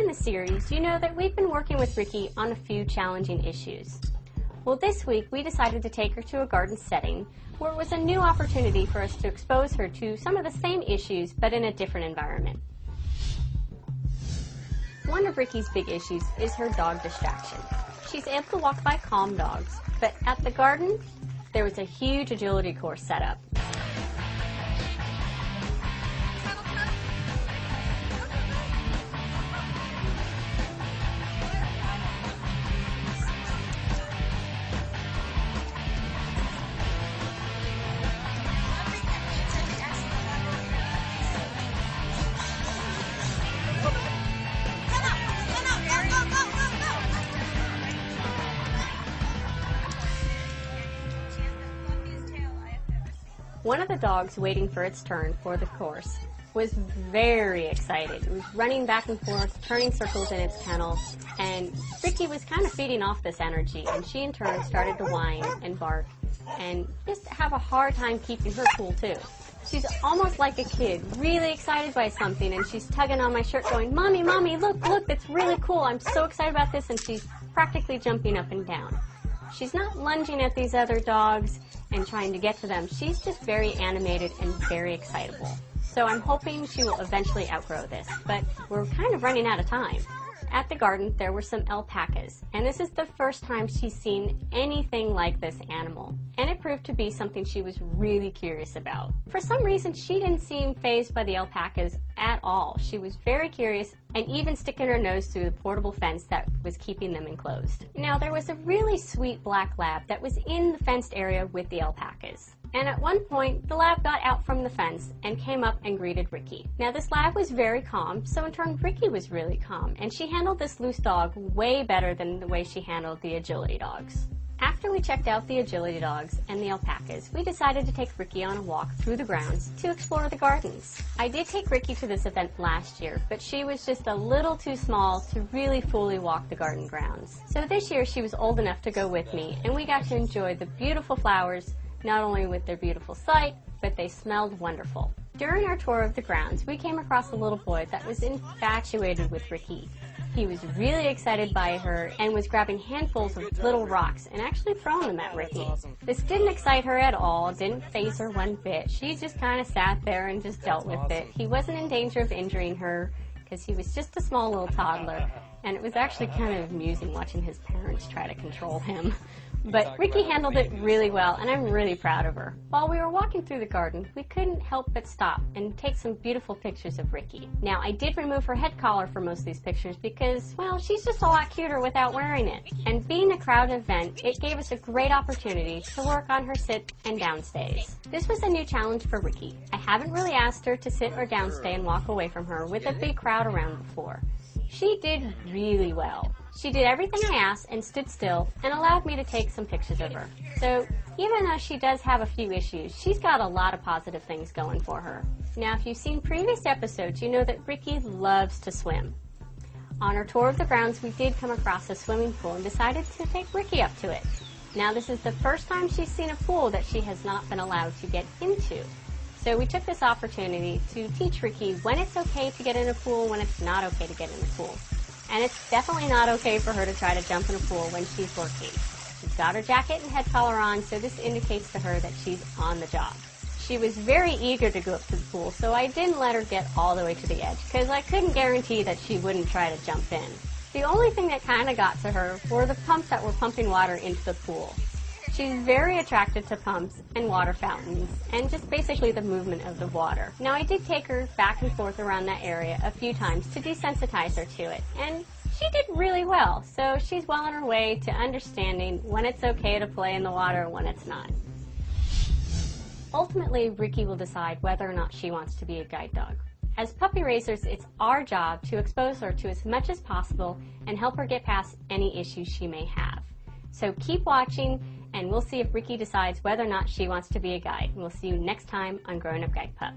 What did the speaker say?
in the series, you know that we've been working with Ricky on a few challenging issues. Well, this week we decided to take her to a garden setting where it was a new opportunity for us to expose her to some of the same issues but in a different environment. One of Ricky's big issues is her dog distraction. She's able to walk by calm dogs, but at the garden, there was a huge agility course set up. One of the dogs waiting for its turn for the course was very excited. It was running back and forth, turning circles in its kennel, and Ricky was kind of feeding off this energy, and she in turn started to whine and bark and just have a hard time keeping her cool too. She's almost like a kid, really excited by something, and she's tugging on my shirt going, "Mommy, Mommy, look, that's really cool. I'm so excited about this," and she's practically jumping up and down. She's not lunging at these other dogs and trying to get to them. She's just very animated and very excitable. So I'm hoping she will eventually outgrow this, but we're kind of running out of time. At the garden, there were some alpacas, and this is the first time she's seen anything like this animal, and it proved to be something she was really curious about. For some reason, she didn't seem fazed by the alpacas at all. She was very curious and even sticking her nose through the portable fence that was keeping them enclosed. Now, there was a really sweet black lab that was in the fenced area with the alpacas. And at one point, the lab got out from the fence and came up and greeted Ricky. Now, this lab was very calm, so in turn, Ricky was really calm, and she handled this loose dog way better than the way she handled the agility dogs. After we checked out the agility dogs and the alpacas, we decided to take Ricky on a walk through the grounds to explore the gardens. I did take Ricky to this event last year, but she was just a little too small to really fully walk the garden grounds. So this year, she was old enough to go with me, and we got to enjoy the beautiful flowers, not only with their beautiful sight, but they smelled wonderful. During our tour of the grounds, we came across a little boy that was infatuated with Ricky. He was really excited by her and was grabbing handfuls of little rocks and actually throwing them at Ricky. This didn't excite her at all, didn't faze her one bit. She just kind of sat there and just dealt with it. He wasn't in danger of injuring her because he was just a small little toddler, and it was actually kind of amusing watching his parents try to control him. But Ricky handled it really well, and I'm really proud of her. While we were walking through the garden, we couldn't help but stop and take some beautiful pictures of Ricky. Now, I did remove her head collar for most of these pictures because, well, she's just a lot cuter without wearing it. And being a crowd event, it gave us a great opportunity to work on her sit and downstays. This was a new challenge for Ricky. I haven't really asked her to sit or downstay and walk away from her with a big crowd around before. She did really well. She did everything I asked and stood still and allowed me to take some pictures of her. So even though she does have a few issues, she's got a lot of positive things going for her. Now, if you've seen previous episodes, you know that Ricky loves to swim. On our tour of the grounds, we did come across a swimming pool and decided to take Ricky up to it. Now, this is the first time she's seen a pool that she has not been allowed to get into. So we took this opportunity to teach Ricky when it's okay to get in a pool, when it's not okay to get in a pool. And it's definitely not okay for her to try to jump in a pool when she's working. She's got her jacket and head collar on, so this indicates to her that she's on the job. She was very eager to go up to the pool, so I didn't let her get all the way to the edge, because I couldn't guarantee that she wouldn't try to jump in. The only thing that kind of got to her were the pumps that were pumping water into the pool. She's very attracted to pumps and water fountains and just basically the movement of the water. Now, I did take her back and forth around that area a few times to desensitize her to it, and she did really well. So she's well on her way to understanding when it's okay to play in the water and when it's not. Ultimately, Ricky will decide whether or not she wants to be a guide dog. As puppy raisers, it's our job to expose her to as much as possible and help her get past any issues she may have. So keep watching, and we'll see if Ricky decides whether or not she wants to be a guide. We'll see you next time on Growing Up Guide Pup.